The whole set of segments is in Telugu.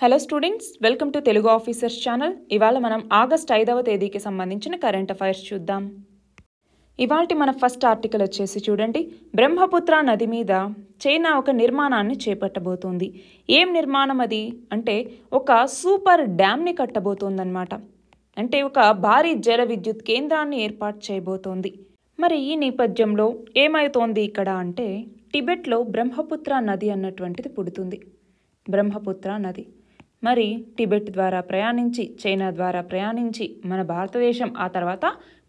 Hello students, welcome to Telugu officers channel. ఇవాళ మనం ఆగస్ట్ 5వ తేదీకి సంబంధించిన కరెంట్ అఫైర్స్ చూద్దాం. ఇవాల్టి మన ఫస్ట్ ఆర్టికల్ వచ్చేసి చూడండి, బ్రహ్మపుత్ర నది మీద చైనా ఒక నిర్మాణాన్ని చేపట్టబోతోంది. ఏం నిర్మాణం అది అంటే ఒక సూపర్ డ్యామ్ని కట్టబోతోందన్నమాట. అంటే ఒక భారీ జల విద్యుత్ కేంద్రాన్ని ఏర్పాటు చేయబోతోంది. మరి ఈ నేపథ్యంలో ఏమవుతోంది ఇక్కడ అంటే టిబెట్లో బ్రహ్మపుత్ర నది అన్నటువంటిది పుడుతుంది. బ్రహ్మపుత్ర నది మరి టిబెట్ ద్వారా ప్రయాణించి చైనా ద్వారా ప్రయాణించి మన భారతదేశం ఆ తర్వాత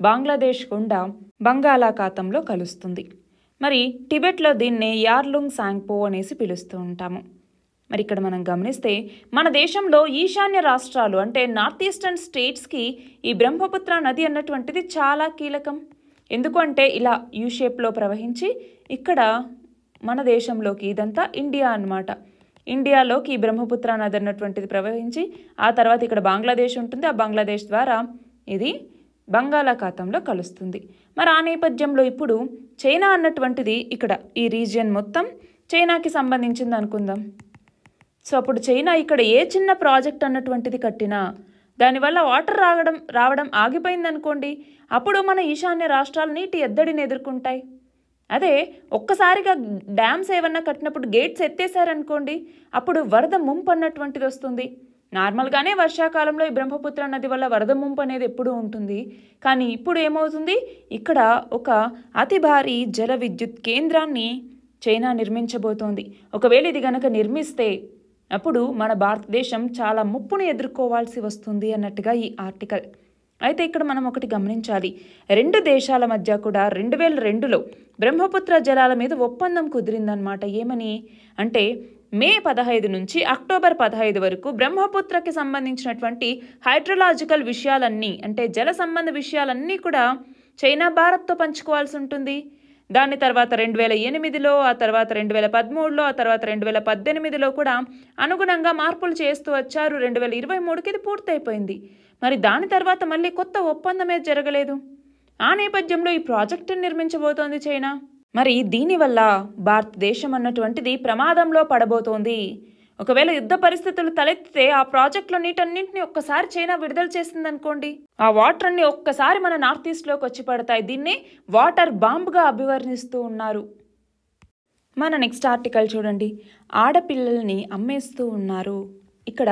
బంగ్లాదేశ్ గుండా బంగాళాఖాతంలో కలుస్తుంది. మరి టిబెట్లో దీన్నే యార్లుంగ్ సాంగ్పో అనేసి పిలుస్తూ ఉంటాము. మరి ఇక్కడ మనం గమనిస్తే మన దేశంలో ఈశాన్య రాష్ట్రాలు అంటే నార్త్ ఈస్టర్న్ స్టేట్స్కి ఈ బ్రహ్మపుత్ర నది అన్నటువంటిది చాలా కీలకం. ఎందుకు అంటే ఇలా యూ షేప్లో ప్రవహించి ఇక్కడ మన దేశంలోకి ఇదంతా ఇండియా అన్నమాట. ఇండియాలోకి ఈ బ్రహ్మపుత్ర నది అన్నటువంటిది ప్రవహించి ఆ తర్వాత ఇక్కడ బంగ్లాదేశ్ ఉంటుంది. ఆ బంగ్లాదేశ్ ద్వారా ఇది బంగాళాఖాతంలో కలుస్తుంది. మరి ఆ నేపథ్యంలో ఇప్పుడు చైనా అన్నటువంటిది ఇక్కడ ఈ రీజియన్ మొత్తం చైనాకి సంబంధించింది అనుకుందాం. సో అప్పుడు చైనా ఇక్కడ ఏ చిన్న ప్రాజెక్ట్ అన్నటువంటిది కట్టినా దానివల్ల వాటర్ రావడం ఆగిపోయింది అనుకోండి, అప్పుడు మన ఈశాన్య రాష్ట్రాలు నీటి ఎద్దడిని ఎదుర్కొంటాయి. అదే ఒక్కసారిగా డ్యామ్స్ ఏమన్నా కట్టినప్పుడు గేట్స్ ఎత్తేసారనుకోండి, అప్పుడు వరద ముంపు అన్నటువంటిది వస్తుంది. నార్మల్గానే వర్షాకాలంలో ఈ బ్రహ్మపుత్ర నది వల్ల వరద ముంపు అనేది ఎప్పుడూ ఉంటుంది. కానీ ఇప్పుడు ఏమవుతుంది, ఇక్కడ ఒక అతి భారీ జల విద్యుత్ కేంద్రాన్ని చైనా నిర్మించబోతోంది. ఒకవేళ ఇది గనక నిర్మిస్తే అప్పుడు మన భారతదేశం చాలా ముప్పును ఎదుర్కోవాల్సి వస్తుంది అన్నట్టుగా ఈ ఆర్టికల్. అయితే ఇక్కడ మనం ఒకటి గమనించాలి, రెండు దేశాల మధ్య కూడా 2002లో బ్రహ్మపుత్ర జలాల మీద ఒప్పందం కుదిరిందనమాట. ఏమని అంటే మే 15 నుంచి అక్టోబర్ 15 వరకు బ్రహ్మపుత్రకి సంబంధించినటువంటి హైడ్రలాజికల్ విషయాలన్నీ అంటే జల సంబంధ విషయాలన్నీ కూడా చైనా భారత్తో పంచుకోవాల్సి ఉంటుంది. దాని తర్వాత 2008లో, ఆ తర్వాత 2013లో, ఆ తర్వాత 2018లో కూడా అనుగుణంగా మార్పులు చేస్తూ వచ్చారు. 2023కి ఇది పూర్తయిపోయింది. మరి దాని తర్వాత మళ్ళీ కొత్త ఒప్పందమే జరగలేదు. ఆ నేపథ్యంలో ఈ ప్రాజెక్టును నిర్మించబోతోంది చైనా. మరి దీనివల్ల భారతదేశం అన్నటువంటిది ప్రమాదంలో పడబోతోంది. ఒకవేళ యుద్ధ పరిస్థితులు తలెత్తితే ఆ ప్రాజెక్టులో నీటన్నింటినీ ఒక్కసారి చైనా విడుదల చేసిందనుకోండి, ఆ వాటర్ అన్ని ఒక్కసారి మన నార్త్ ఈస్ట్లోకి వచ్చి పడతాయి. దీన్ని వాటర్ బాంబ్గా అభివర్ణిస్తూ ఉన్నారు. మన నెక్స్ట్ ఆర్టికల్ చూడండి, ఆడపిల్లల్ని అమ్మేస్తూ ఉన్నారు. ఇక్కడ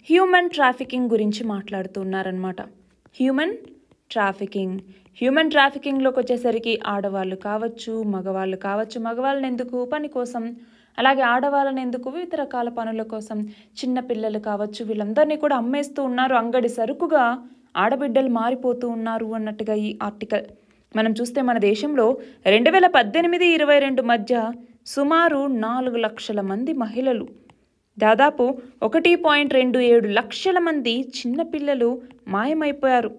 హ్యూమన్ ట్రాఫికింగ్ గురించి మాట్లాడుతూ ఉన్నారనమాట. హ్యూమన్ ట్రాఫికింగ్లోకి వచ్చేసరికి ఆడవాళ్ళు కావచ్చు, మగవాళ్ళు కావచ్చు. మగవాళ్ళని ఎందుకు పని కోసం, అలాగే ఆడవాళ్ళని ఎందుకు వివిధ రకాల పనుల కోసం, చిన్న పిల్లలు కావచ్చు, వీళ్ళందరినీ కూడా అమ్మేస్తూ ఉన్నారు. అంగడి సరుకుగా ఆడబిడ్డలు మారిపోతూ ఉన్నారు అన్నట్టుగా ఈ ఆర్టికల్. మనం చూస్తే మన దేశంలో 2018-22 మధ్య సుమారు 4 లక్షల మంది మహిళలు, దాదాపు 1.27 లక్షల మంది చిన్నపిల్లలు మాయమైపోయారు.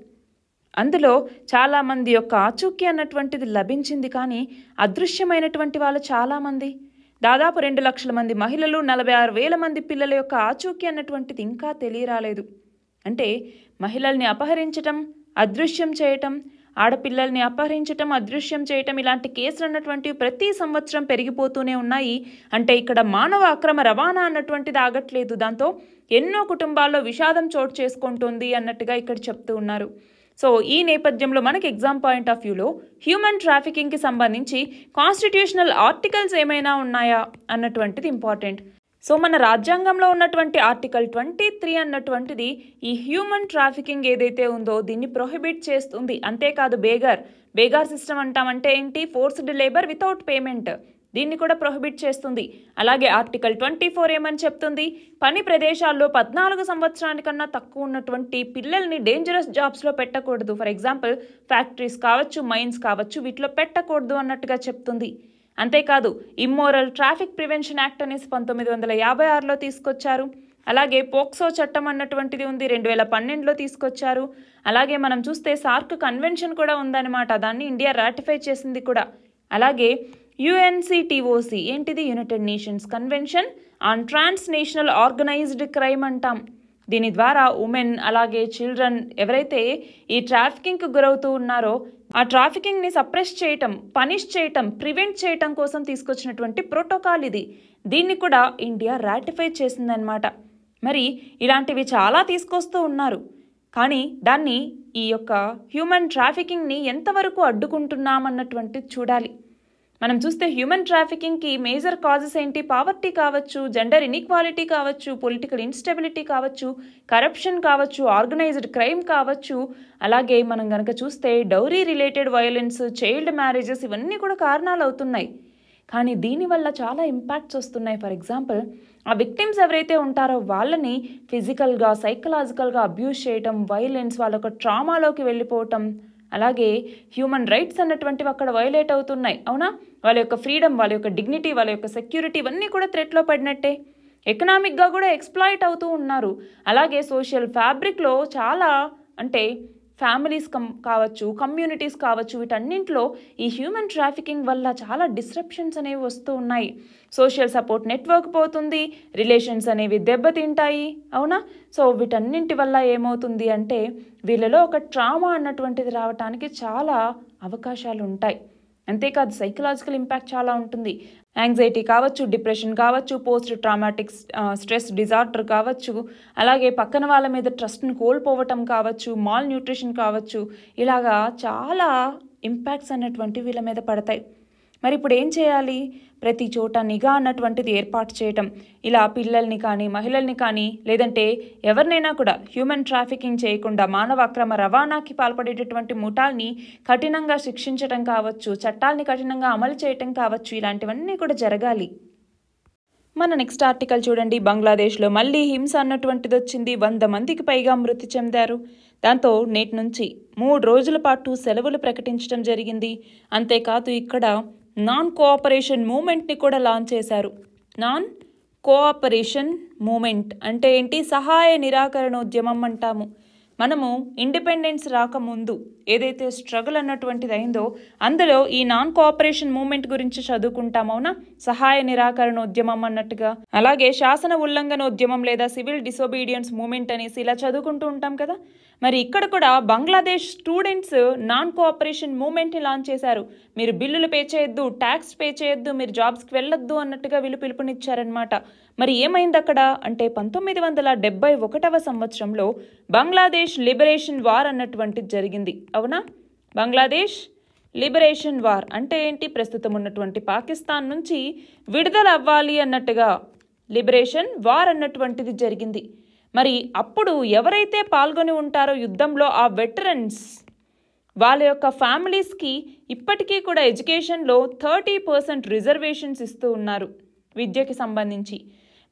అందులో చాలామంది యొక్క ఆచూకీ అన్నటువంటిది లభించింది, కానీ అదృశ్యమైనటువంటి వాళ్ళు చాలామంది, దాదాపు 2 లక్షల మంది మహిళలు, 46,000 మంది పిల్లల యొక్క ఆచూకీ అన్నటువంటిది ఇంకా తెలియరాలేదు. అంటే మహిళల్ని అపహరించటం, అదృశ్యం చేయటం, ఆడపిల్లల్ని అపహరించటం, అదృశ్యం చేయటం ఇలాంటి కేసులు అన్నటువంటివి ప్రతి సంవత్సరం పెరిగిపోతూనే ఉన్నాయి. అంటే ఇక్కడ మానవ అక్రమ రవాణా అన్నటువంటిది ఆగట్లేదు. దాంతో ఎన్నో కుటుంబాల్లో విషాదం చోటు చేసుకుంటుంది అన్నట్టుగా ఇక్కడ చెప్తూ ఉన్నారు. సో ఈ నేపథ్యంలో మనకి ఎగ్జామ్ పాయింట్ ఆఫ్ వ్యూలో హ్యూమన్ ట్రాఫికింగ్కి సంబంధించి కాన్స్టిట్యూషనల్ ఆర్టికల్స్ ఏమైనా ఉన్నాయా అన్నటువంటిది ఇంపార్టెంట్. సో మన రాజ్యాంగంలో ఉన్నటువంటి ఆర్టికల్ 23 అన్నటువంటిది ఈ హ్యూమన్ ట్రాఫికింగ్ ఏదైతే ఉందో దీన్ని ప్రొహిబిట్ చేస్తుంది. అంతేకాదు బేగార్ సిస్టమ్ అంటామంటే ఏంటి, ఫోర్స్డ్ లేబర్ వితౌట్ పేమెంట్, దీన్ని కూడా ప్రొహిబిట్ చేస్తుంది. అలాగే ఆర్టికల్ 24 ఏమని చెప్తుంది, పని ప్రదేశాల్లో 14 సంవత్సరానికన్నా తక్కువ ఉన్నటువంటి పిల్లల్ని డేంజరస్ జాబ్స్లో పెట్టకూడదు. ఫర్ ఎగ్జాంపుల్ ఫ్యాక్టరీస్ కావచ్చు, మైన్స్ కావచ్చు, వీటిలో పెట్టకూడదు అన్నట్టుగా చెప్తుంది. అంతేకాదు ఇమ్మోరల్ ట్రాఫిక్ ప్రివెన్షన్ యాక్ట్ అనేసి 1956లో తీసుకొచ్చారు. అలాగే పోక్సో చట్టం అన్నటువంటిది ఉంది, 2012లో తీసుకొచ్చారు. అలాగే మనం చూస్తే సార్క్ కన్వెన్షన్ కూడా ఉందన్నమాట, దాన్ని ఇండియా రాటిఫై చేసింది కూడా. అలాగే UNCTOC ఏంటిది, United Nations Convention on Transnational Organized Crime అంటాం. దీని ద్వారా ఉమెన్ అలాగే చిల్డ్రన్ ఎవరైతే ఈ ట్రాఫికింగ్కి గురవుతూ ఉన్నారో ఆ ట్రాఫికింగ్ని సప్రెస్ చేయటం, పనిష్ చేయటం, ప్రివెంట్ చేయటం కోసం తీసుకొచ్చినటువంటి ప్రోటోకాల్ ఇది. దీన్ని కూడా ఇండియా రాటిఫై చేసిందనమాట. మరి ఇలాంటివి చాలా తీసుకొస్తూ ఉన్నారు. కానీ దాన్ని ఈ యొక్క హ్యూమన్ ట్రాఫికింగ్ని ఎంతవరకు అడ్డుకుంటున్నామన్నటువంటిది చూడాలి. మనం చూస్తే హ్యూమన్ ట్రాఫికింగ్కి మేజర్ కాజెస్ ఏంటి? పావర్టీ కావచ్చు, జెండర్ ఇన్ఈక్వాలిటీ కావచ్చు, పొలిటికల్ ఇన్స్టెబిలిటీ కావచ్చు, కరప్షన్ కావచ్చు, ఆర్గనైజ్డ్ క్రైమ్ కావచ్చు, అలాగే మనం కనుక చూస్తే dowry related violence, child marriages ఇవన్నీ కూడా కారణాలు అవుతున్నాయి. కానీ దీనివల్ల చాలా ఇంపాక్ట్స్ వస్తున్నాయి. ఫర్ ఎగ్జాంపుల్, ఆ విక్టిమ్స్ ఎవరైతే ఉంటారో వాళ్ళని ఫిజికల్గా, సైకలాజికల్గా అబ్యూస్ చేయటం, వైలెన్స్, వాళ్ళ ఒక ట్రామాలోకి వెళ్ళిపోవటం, అలాగే హ్యూమన్ రైట్స్ అన్నటువంటివి అక్కడ వైలేట్ అవుతున్నాయి. అవునా? వాళ్ళ యొక్క ఫ్రీడమ్, వాళ్ళ యొక్క డిగ్నిటీ, వాళ్ళ యొక్క సెక్యూరిటీ ఇవన్నీ కూడా థ్రెట్లో పడినట్టే. ఎకనామిక్గా కూడా ఎక్స్ప్లాయిట్ అవుతూ ఉన్నారు. అలాగే సోషల్ ఫ్యాబ్రిక్లో చాలా అంటే ఫ్యామిలీస్ కావచ్చు, కమ్యూనిటీస్ కావచ్చు, వీటన్నింటిలో ఈ హ్యూమన్ ట్రాఫికింగ్ వల్ల చాలా డిస్రప్షన్స్ అనేవి వస్తూ ఉన్నాయి. సోషల్ సపోర్ట్ నెట్వర్క్ పోతుంది, రిలేషన్స్ అనేవి దెబ్బతింటాయి. అవునా? సో వీటన్నింటి వల్ల ఏమవుతుంది అంటే వీళ్ళలో ఒక ట్రామా అన్నటువంటిది రావడానికి చాలా అవకాశాలు ఉంటాయి. అంతేకాదు సైకలాజికల్ ఇంపాక్ట్ చాలా ఉంటుంది. యాంగ్జైటీ కావచ్చు, డిప్రెషన్ కావచ్చు, పోస్ట్ ట్రామాటిక్ స్ట్రెస్ డిజార్డర్ కావచ్చు, అలాగే పక్కన వాళ్ళ మీద ట్రస్ట్ని కోల్పోవటం కావచ్చు, మాల్ న్యూట్రిషన్ కావచ్చు, ఇలాగా చాలా ఇంపాక్ట్స్ అన్నటువంటివి వీళ్ళ మీద పడతాయి. మరి ఇప్పుడు ఏం చేయాలి? ప్రతి చోట నిఘా అన్నటువంటిది ఏర్పాటు చేయటం, ఇలా పిల్లల్ని కానీ మహిళల్ని కానీ లేదంటే ఎవరినైనా కూడా హ్యూమన్ ట్రాఫికింగ్ చేయకుండా మానవ అక్రమ రవాణాకి పాల్పడేటటువంటి ముఠాల్ని కఠినంగా శిక్షించటం కావచ్చు, చట్టాలని కఠినంగా అమలు చేయటం కావచ్చు, ఇలాంటివన్నీ కూడా జరగాలి. మన నెక్స్ట్ ఆర్టికల్ చూడండి. బంగ్లాదేశ్లో మళ్ళీ హింస అన్నటువంటిది వచ్చింది. 100 మందికి పైగా మృతి చెందారు. దాంతో నేటి నుంచి 3 రోజుల పాటు సెలవులు ప్రకటించడం జరిగింది. అంతేకాదు ఇక్కడ నాన్ కోఆపరేషన్ మూమెంట్ని కూడా లాంచ్ చేశారు. నాన్ కోఆపరేషన్ మూమెంట్ అంటే ఏంటి? సహాయ నిరాకరణోద్యమం అంటాము. మనము ఇండిపెండెన్స్ రాకముందు ఏదైతే స్ట్రగుల్ అన్నటువంటిది అయిందో అందులో ఈ నాన్ కోఆపరేషన్ మూమెంట్ గురించి చదువుకుంటామవునా? సహాయ నిరాకరణోద్యమం అన్నట్టుగా, అలాగే శాసన ఉల్లంఘనోద్యమం లేదా సివిల్ డిసోబీడియన్స్ మూమెంట్ అనేసి ఇలా చదువుకుంటూ ఉంటాం కదా. మరి ఇక్కడ కూడా బంగ్లాదేశ్ స్టూడెంట్స్ నాన్ కోఆపరేషన్ మూమెంట్ని లాంచ్ చేశారు. మీరు బిల్లులు పే చేయొద్దు, ట్యాక్స్ పే చేయొద్దు, మీరు జాబ్స్కి వెళ్ళొద్దు అన్నట్టుగా వీళ్ళు పిలుపునిచ్చారనమాట. మరి ఏమైంది అక్కడ అంటే 1971వ సంవత్సరంలో బంగ్లాదేశ్ లిబరేషన్ వార్ అన్నటువంటిది జరిగింది. అవునా? బంగ్లాదేశ్ లిబరేషన్ వార్ అంటే ఏంటి? ప్రస్తుతం ఉన్నటువంటి పాకిస్తాన్ నుంచి విడుదల అవ్వాలి అన్నట్టుగా లిబరేషన్ వార్ అన్నటువంటిది జరిగింది. మరి అప్పుడు ఎవరైతే పాల్గొని ఉంటారో యుద్ధంలో ఆ వెటరన్స్ వాళ్ళ యొక్క ఫ్యామిలీస్కి ఇప్పటికీ కూడా ఎడ్యుకేషన్లో 30% రిజర్వేషన్స్ ఇస్తూ ఉన్నారు విద్యకి సంబంధించి.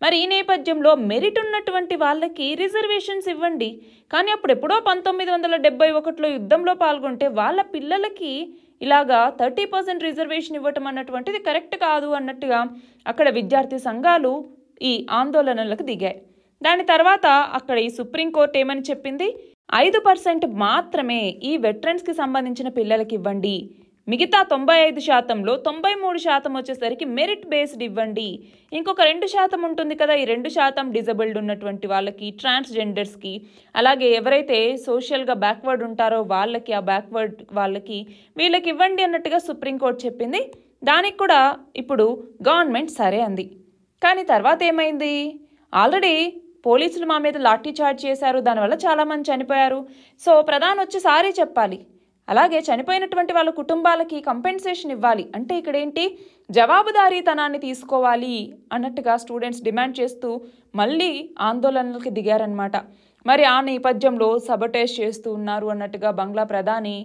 మరి ఈ నేపథ్యంలో మెరిట్ ఉన్నటువంటి వాళ్ళకి రిజర్వేషన్స్ ఇవ్వండి, కానీ అప్పుడు ఎప్పుడో 1971లో యుద్ధంలో పాల్గొంటే వాళ్ళ పిల్లలకి ఇలాగా 30% రిజర్వేషన్ ఇవ్వటం అన్నటువంటిది కరెక్ట్ కాదు అన్నట్టుగా అక్కడ విద్యార్థి సంఘాలు ఈ ఆందోళనలకు దిగాయి. దాని తర్వాత అక్కడ ఈ సుప్రీంకోర్టు ఏమని చెప్పింది? 5% మాత్రమే ఈ వెటరన్స్కి సంబంధించిన పిల్లలకి ఇవ్వండి, మిగతా 95%లో 93% వచ్చేసరికి మెరిట్ బేస్డ్ ఇవ్వండి. ఇంకొక 2% ఉంటుంది కదా, ఈ 2% డిజబుల్డ్ ఉన్నటువంటి వాళ్ళకి, ట్రాన్స్జెండర్స్కి, అలాగే ఎవరైతే సోషల్గా బ్యాక్వర్డ్ ఉంటారో వాళ్ళకి, ఆ బ్యాక్వర్డ్ వాళ్ళకి వీళ్ళకి ఇవ్వండి అన్నట్టుగా సుప్రీంకోర్టు చెప్పింది. దానికి కూడా ఇప్పుడు గవర్నమెంట్ సరే అంది. కానీ తర్వాత ఏమైంది? ఆల్రెడీ పోలీసులు మా మీద లాఠీ చార్జ్ చేశారు, దానివల్ల చాలామంది చనిపోయారు. సో ప్రధాని వచ్చి సారీ చెప్పాలి, అలాగే చనిపోయినటువంటి వాళ్ళ కుటుంబాలకి కంపెన్సేషన్ ఇవ్వాలి. అంటే ఇక్కడ ఏంటి? జవాబుదారీతనాన్ని తీసుకోవాలి అన్నట్టుగా స్టూడెంట్స్ డిమాండ్ చేస్తూ మళ్ళీ ఆందోళనలకి దిగారనమాట. మరి ఆ నేపథ్యంలో సబటేజ్ చేస్తూ ఉన్నారు అన్నట్టుగా బంగ్లా ప్రధాని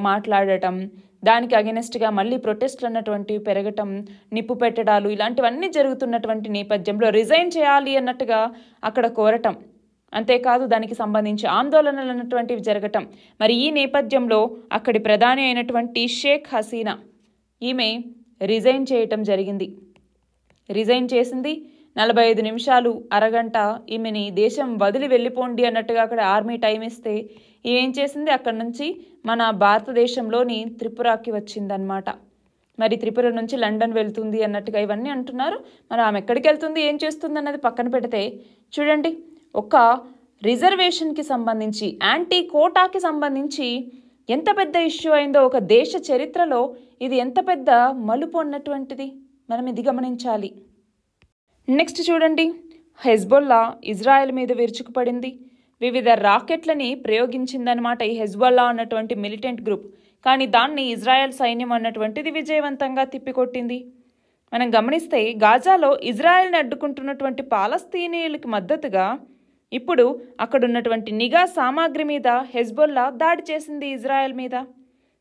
మాట్లాడటం, దానికి అగెనెస్ట్గా మళ్ళీ ప్రొటెస్ట్లు అన్నటువంటివి పెరగటం, నిప్పు పెట్టడాలు ఇలాంటివన్నీ జరుగుతున్నటువంటి నేపథ్యంలో రిజైన్ చేయాలి అన్నట్టుగా అక్కడ కోరటం, అంతేకాదు దానికి సంబంధించి ఆందోళనలు అన్నటువంటివి జరగటం. మరి ఈ నేపథ్యంలో అక్కడి ప్రధాని అయినటువంటి షేక్ హసీనా ఈమె రిజైన్ చేయటం జరిగింది. రిజైన్ చేసింది. 45 నిమిషాలు, అరగంట ఈమెని దేశం వదిలి వెళ్ళిపోండి అన్నట్టుగా అక్కడ ఆర్మీ టైం ఇస్తే ఏం చేసింది? అక్కడి నుంచి మన భారతదేశంలోని త్రిపురకి వచ్చిందనమాట. మరి త్రిపుర నుంచి లండన్ వెళ్తుంది అన్నట్టుగా ఇవన్నీ అంటున్నారు. మరి ఆమె ఎక్కడికి వెళ్తుంది, ఏం చేస్తుంది అన్నది పక్కన పెడితే చూడండి, ఒక రిజర్వేషన్కి సంబంధించి, యాంటీ కోటాకి సంబంధించి ఎంత పెద్ద ఇష్యూ అయిందో ఒక దేశ చరిత్రలో ఇది ఎంత పెద్ద మలుపు అన్నటువంటిది మనం ఇది గమనించాలి. నెక్స్ట్ చూడండి, హెజ్బొల్లా ఇజ్రాయెల్ మీద విరుచుకుపడింది. వివిధ రాకెట్లని ప్రయోగించిందనమాట ఈ హెజ్బొల్లా అన్నటువంటి మిలిటెంట్ గ్రూప్. కానీ దాన్ని ఇజ్రాయెల్ సైన్యం అన్నటువంటిది విజయవంతంగా తిప్పికొట్టింది. మనం గమనిస్తే గాజాలో ఇజ్రాయెల్ని అడ్డుకుంటున్నటువంటి పాలస్తీనీయులకి మద్దతుగా ఇప్పుడు అక్కడున్నటువంటి నిఘా సామాగ్రి మీద హెజ్బొల్లా దాడి చేసింది ఇజ్రాయెల్ మీద.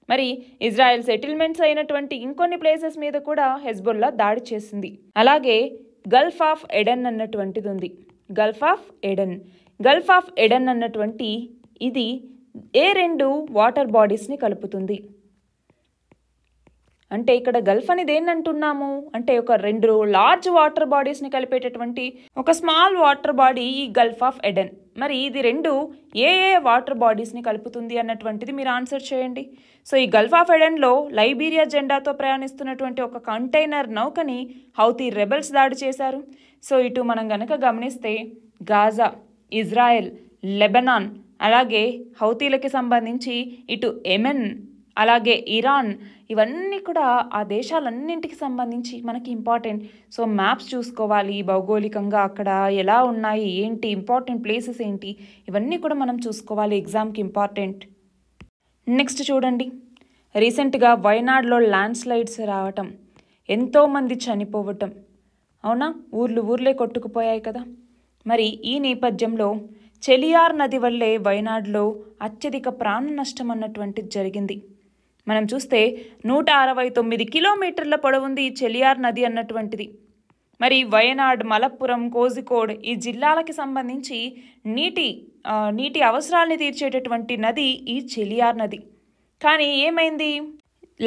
మరి ఇజ్రాయెల్ సెటిల్మెంట్స్ అయినటువంటి ఇంకొన్ని ప్లేసెస్ మీద కూడా హెజ్బొల్లా దాడి చేసింది. అలాగే గల్ఫ్ ఆఫ్ ఎడెన్ అన్నటువంటిది ఉంది. గల్ఫ్ ఆఫ్ ఎడెన్ అన్నటువంటి ఇది ఏ 2 వాటర్ బాడీస్ని కలుపుతుంది. అంటే ఇక్కడ గల్ఫ్ అని దేన్ని అంటున్నాము అంటే ఒక 2 లార్జ్ వాటర్ బాడీస్ని కలిపేటటువంటి ఒక స్మాల్ వాటర్ బాడీ ఈ గల్ఫ్ ఆఫ్ ఎడెన్. మరి ఇది 2 ఏ వాటర్ బాడీస్ని కలుపుతుంది అన్నటువంటిది మీరు ఆన్సర్ చేయండి. సో ఈ గల్ఫ్ ఆఫ్ ఎడెన్లో లైబీరియా జెండాతో ప్రయాణిస్తున్నటువంటి ఒక కంటైనర్ నౌకని హౌతీ రెబెల్స్ దాడి చేశారు. సో ఇటు మనం గనక గమనిస్తే గాజా, ఇజ్రాయెల్, లెబనాన్, అలాగే హౌతీలకి సంబంధించి ఇటు యెమెన్, అలాగే ఇరాన్, ఇవన్నీ కూడా ఆ దేశాలన్నింటికి సంబంధించి మనకి ఇంపార్టెంట్. సో మ్యాప్స్ చూసుకోవాలి, భౌగోళికంగా అక్కడ ఎలా ఉన్నాయి, ఏంటి ఇంపార్టెంట్ ప్లేసెస్ ఏంటి, ఇవన్నీ కూడా మనం చూసుకోవాలి, ఎగ్జామ్కి ఇంపార్టెంట్. నెక్స్ట్ చూడండి, రీసెంట్గా వయనాడ్లో ల్యాండ్ స్లైడ్స్ రావటం, ఎంతోమంది చనిపోవటం, అవునా, ఊర్లే కొట్టుకుపోయాయి కదా. మరి ఈ నేపథ్యంలో చెలియార్ నది వల్లే వయనాడ్లో అత్యధిక ప్రాణ నష్టం అన్నటువంటిది జరిగింది. మనం చూస్తే 169 కిలోమీటర్ల పొడవుంది ఈ చెలియార్ నది అన్నటువంటిది. మరి వయనాడ్, మలప్పురం, కోజికోడ్ ఈ జిల్లాలకి సంబంధించి నీటి అవసరాలని తీర్చేటటువంటి నది ఈ చెలియార్ నది. కానీ ఏమైంది,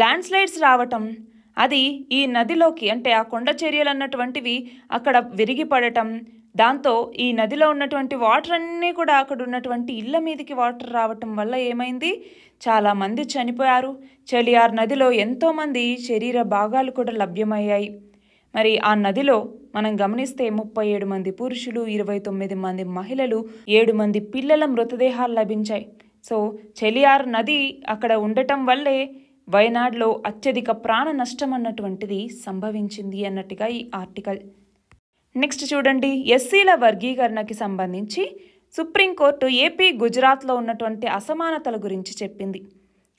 ల్యాండ్ స్లైడ్స్ రావటం, అది ఈ నదిలోకి అంటే ఆ కొండ చర్యలు అన్నటువంటివి అక్కడ విరిగిపడటం, దాంతో ఈ నదిలో ఉన్నటువంటి వాటర్ అన్నీ కూడా అక్కడ ఉన్నటువంటి ఇళ్ల మీదకి వాటర్ రావటం వల్ల ఏమైంది, చాలామంది చనిపోయారు. చెలియార్ నదిలో ఎంతోమంది శరీర భాగాలు కూడా లభ్యమయ్యాయి. మరి ఆ నదిలో మనం గమనిస్తే 37 మంది పురుషులు, 29 మంది మహిళలు, 7 మంది పిల్లల మృతదేహాలు లభించాయి. సో చెలియార్ నది అక్కడ ఉండటం వల్లే వయనాడ్లో అత్యధిక ప్రాణ నష్టం అన్నటువంటిది సంభవించింది అన్నట్టుగా ఈ ఆర్టికల్. నెక్స్ట్ చూడండి, ఎస్సీల వర్గీకరణకి సంబంధించి సుప్రీంకోర్టు ఏపీ, గుజరాత్లో ఉన్నటువంటి అసమానతల గురించి చెప్పింది.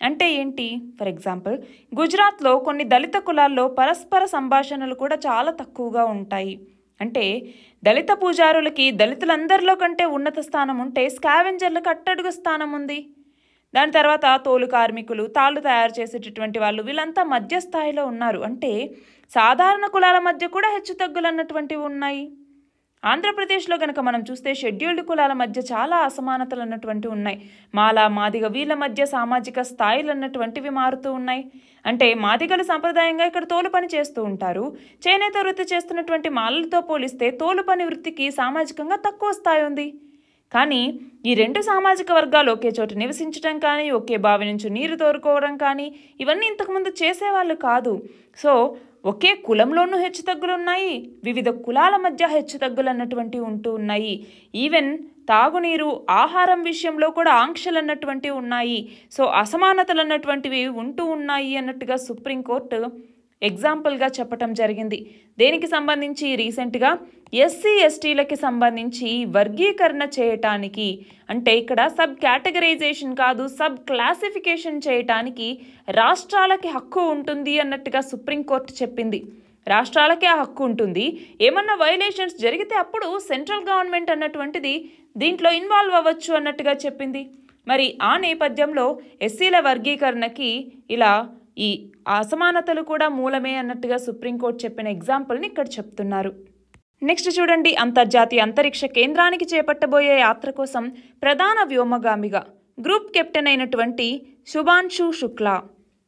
అంటే ఏంటి, ఫర్ ఎగ్జాంపుల్ గుజరాత్లో కొన్ని దళిత కులాల్లో పరస్పర సంభాషణలు కూడా చాలా తక్కువగా ఉంటాయి. అంటే దళిత పూజారులకి దళితులందరిలో కంటే ఉన్నత స్థానం ఉంటే స్కావెంజర్లకు అట్టడుగు స్థానం ఉంది. దాని తర్వాత తోలు కార్మికులు, తాళ్ళు తయారు చేసేటటువంటి వాళ్ళు, వీళ్ళంతా మధ్య స్థాయిలో ఉన్నారు. అంటే సాధారణ కులాల మధ్య కూడా హెచ్చుతగ్గులు అన్నటువంటివి ఉన్నాయి. ఆంధ్రప్రదేశ్లో కనుక మనం చూస్తే షెడ్యూల్డ్ కులాల మధ్య చాలా అసమానతలు అన్నటువంటివి ఉన్నాయి. మాల, మాదిగ వీళ్ళ మధ్య సామాజిక స్థాయిలు అన్నటువంటివి మారుతూ ఉన్నాయి. అంటే మాదిగలు సాంప్రదాయంగా ఇక్కడ తోలు పని చేస్తూ ఉంటారు. చేనేత వృత్తి చేస్తున్నటువంటి మాలలతో పోలిస్తే తోలు పని వృత్తికి సామాజికంగా తక్కువ స్థాయి ఉంది. కానీ ఈ 2 సామాజిక వర్గాలు ఒకే చోట నివసించడం కానీ, ఒకే బావి నుంచి నీరు తోరుకోవడం కానీ, ఇవన్నీ ఇంతకుముందు చేసేవాళ్ళు కాదు. సో ఒకే కులంలోనూ హెచ్చుతగ్గులు ఉన్నాయి, వివిధ కులాల మధ్య హెచ్చుతగ్గులు అన్నటువంటివి ఉంటూ ఉన్నాయి. ఈవెన్ తాగునీరు, ఆహారం విషయంలో కూడా ఆంక్షలు అన్నటువంటివి ఉన్నాయి. సో అసమానతలు అన్నటువంటివి ఉంటూ ఉన్నాయి అన్నట్టుగా సుప్రీంకోర్టు ఎగ్జాంపుల్గా చెప్పటం జరిగింది. దేనికి సంబంధించి, రీసెంట్గా ఎస్సీ ఎస్టీలకి సంబంధించి వర్గీకరణ చేయటానికి, అంటే ఇక్కడ సబ్ కేటగరైజేషన్ కాదు, సబ్ క్లాసిఫికేషన్ చేయటానికి రాష్ట్రాలకి హక్కు ఉంటుంది అన్నట్టుగా సుప్రీంకోర్టు చెప్పింది. రాష్ట్రాలకే ఆ హక్కు ఉంటుంది. ఏమన్నా వైలేషన్స్ జరిగితే అప్పుడు సెంట్రల్ గవర్నమెంట్ అన్నటువంటిది దీంట్లో ఇన్వాల్వ్ అవ్వచ్చు అన్నట్టుగా చెప్పింది. మరి ఆ నేపథ్యంలో ఎస్సీల వర్గీకరణకి ఇలా ఈ అసమానతలు కూడా మూలమే అన్నట్టుగా సుప్రీంకోర్టు చెప్పిన ఎగ్జాంపుల్ని ఇక్కడ చెప్తున్నారు. నెక్స్ట్ చూడండి, అంతర్జాతీయ అంతరిక్ష కేంద్రానికి చేపట్టబోయే యాత్ర కోసం ప్రధాన వ్యోమగామిగా గ్రూప్ కెప్టెన్ అయినటువంటి శుభాన్షు శుక్లా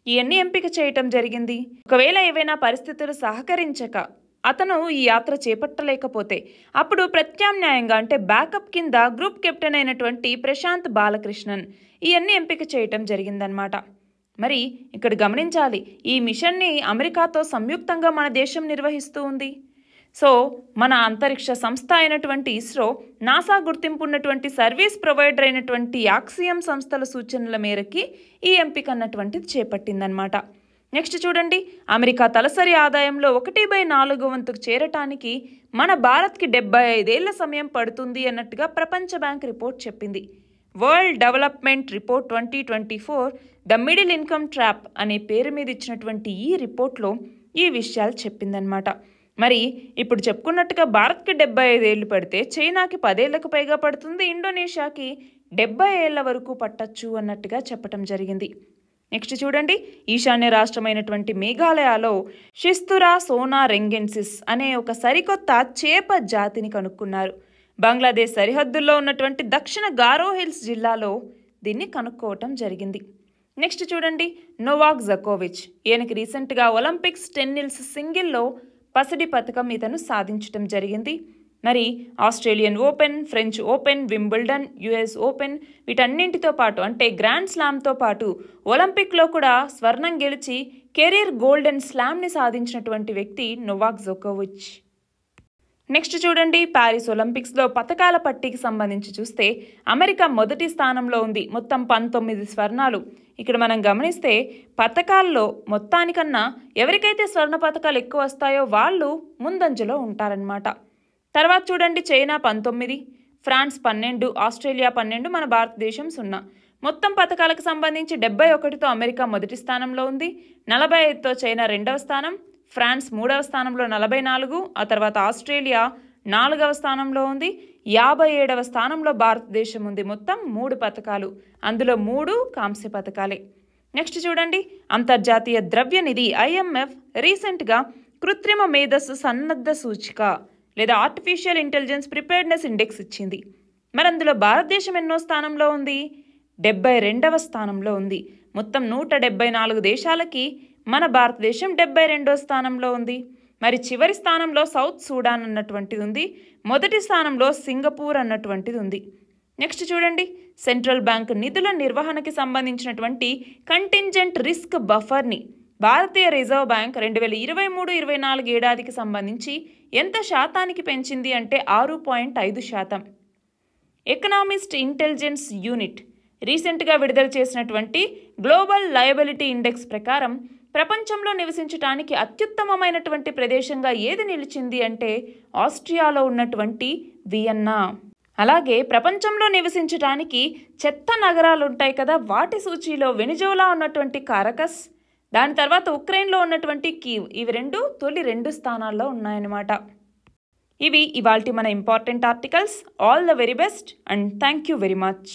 ఇవన్నీ ఎంపిక చేయటం జరిగింది. ఒకవేళ ఏవైనా పరిస్థితులు సహకరించక అతను ఈ యాత్ర చేపట్టలేకపోతే అప్పుడు ప్రత్యామ్నాయంగా అంటే బ్యాకప్ కింద గ్రూప్ కెప్టెన్ అయినటువంటి ప్రశాంత్ బాలకృష్ణన్ ఇవన్నీ ఎంపిక చేయటం జరిగిందనమాట. మరి ఇక్కడ గమనించాలి, ఈ మిషన్ని అమెరికాతో సంయుక్తంగా మన దేశం నిర్వహిస్తూ ఉంది. సో మన అంతరిక్ష సంస్థ అయినటువంటి ఇస్రో, నాసా గుర్తింపు ఉన్నటువంటి సర్వీస్ ప్రొవైడర్ అయినటువంటి యాక్సియం సంస్థల సూచనల మేరకి ఈ ఎంపిక అన్నటువంటిది చేపట్టిందనమాట. నెక్స్ట్ చూడండి, అమెరికా తలసరి ఆదాయంలో 1/4 వంతుకు చేరటానికి మన భారత్కి 75 ఏళ్ల సమయం పడుతుంది అన్నట్టుగా ప్రపంచ బ్యాంక్ రిపోర్ట్ చెప్పింది. World development report 2024 the middle income trap అనే పేరు మీద ఇచ్చినటువంటి ఈ రిపోర్ట్లో ఈ విషయాలు చెప్పిందనమాట. మరి ఇప్పుడు చెప్పుకున్నట్టుగా భారత్కి 75 ఏళ్ళు పడితే చైనాకి 10 ఏళ్లకు పైగా పడుతుంది, ఇండోనేషియాకి 70 ఏళ్ల వరకు పట్టచ్చు అన్నట్టుగా చెప్పడం జరిగింది. నెక్స్ట్ చూడండి, ఈశాన్య రాష్ట్రమైనటువంటి మేఘాలయలో షిస్తురా సోనా రెంగెన్సిస్ అనే ఒక సరికొత్త చేప జాతిని కనుక్కున్నారు. బంగ్లాదేశ్ సరిహద్దుల్లో ఉన్నటువంటి దక్షిణ గారో హిల్స్ జిల్లాలో దీన్ని కనుక్కోవటం జరిగింది. నెక్స్ట్ చూడండి, నోవాక్ జకోవిచ్, ఈయనకి రీసెంట్గా ఒలింపిక్స్ టెన్నిస్ సింగిల్లో పసిడి పథకం ఇతను సాధించడం జరిగింది. మరి Australian open, French open, Wimbledon, US open వీటన్నింటితో పాటు అంటే గ్రాండ్ స్లామ్తో పాటు ఒలింపిక్లో కూడా స్వర్ణం గెలిచి కెరీర్ గోల్డెన్ స్లామ్ని సాధించినటువంటి వ్యక్తి నోవాక్ జకోవిచ్. నెక్స్ట్ చూడండి, ప్యారిస్ ఒలింపిక్స్లో పథకాల పట్టికి సంబంధించి చూస్తే అమెరికా మొదటి స్థానంలో ఉంది, మొత్తం 19 స్వర్ణాలు. ఇక్కడ మనం గమనిస్తే పథకాల్లో మొత్తానికన్నా ఎవరికైతే స్వర్ణ పథకాలు ఎక్కువ వస్తాయో వాళ్ళు ముందంజలో ఉంటారనమాట. తర్వాత చూడండి, చైనా 19, ఫ్రాన్స్ 12, ఆస్ట్రేలియా 12, మన భారతదేశం 0. మొత్తం పథకాలకు సంబంధించి 71తో అమెరికా మొదటి స్థానంలో ఉంది, 45తో చైనా 2వ స్థానం, ఫ్రాన్స్ 3వ స్థానంలో 44, ఆ తర్వాత ఆస్ట్రేలియా 4వ స్థానంలో ఉంది, 57వ స్థానంలో భారతదేశం ఉంది. మొత్తం 3 పథకాలు, అందులో 3 కాంస్య పథకాలే. నెక్స్ట్ చూడండి, అంతర్జాతీయ ద్రవ్య నిధి IMF రీసెంట్గా కృత్రిమ మేధస్సు సన్నద్ధ సూచిక లేదా ఆర్టిఫిషియల్ ఇంటెలిజెన్స్ ప్రిపేర్డ్నెస్ ఇండెక్స్ ఇచ్చింది. మరి అందులో భారతదేశం ఎన్నో స్థానంలో ఉంది? 72వ స్థానంలో ఉంది. మొత్తం 174 దేశాలకి మన భారతదేశం 72వ స్థానంలో ఉంది. మరి చివరి స్థానంలో సౌత్ సూడాన్ అన్నటువంటిది ఉంది, మొదటి స్థానంలో సింగపూర్ అన్నటువంటిది ఉంది. నెక్స్ట్ చూడండి, సెంట్రల్ బ్యాంక్ నిధుల నిర్వహణకి సంబంధించినటువంటి కంటింజెంట్ రిస్క్ బఫర్ని భారతీయ రిజర్వ్ బ్యాంక్ 2023-24 ఏడాదికి సంబంధించి ఎంత శాతానికి పెంచింది అంటే 6.5%. ఎకనామిస్ట్ ఇంటెలిజెన్స్ యూనిట్ రీసెంట్గా విడుదల చేసినటువంటి గ్లోబల్ లయబిలిటీ ఇండెక్స్ ప్రకారం ప్రపంచంలో నివసించడానికి అత్యుత్తమమైనటువంటి ప్రదేశంగా ఏది నిలిచింది అంటే ఆస్ట్రియాలో ఉన్నటువంటి వియన్నా. అలాగే ప్రపంచంలో నివసించడానికి చెత్త నగరాలు ఉంటాయి కదా, వాటి సూచీలో వెనిజులా ఉన్నటువంటి కారకస్, దాని తర్వాత ఉక్రెయిన్లో ఉన్నటువంటి కీవ్, ఇవి తొలి 2 స్థానాల్లో ఉన్నాయన్నమాట. ఇవి ఇవాల్టి మన important articles. All the very best and thank you very much.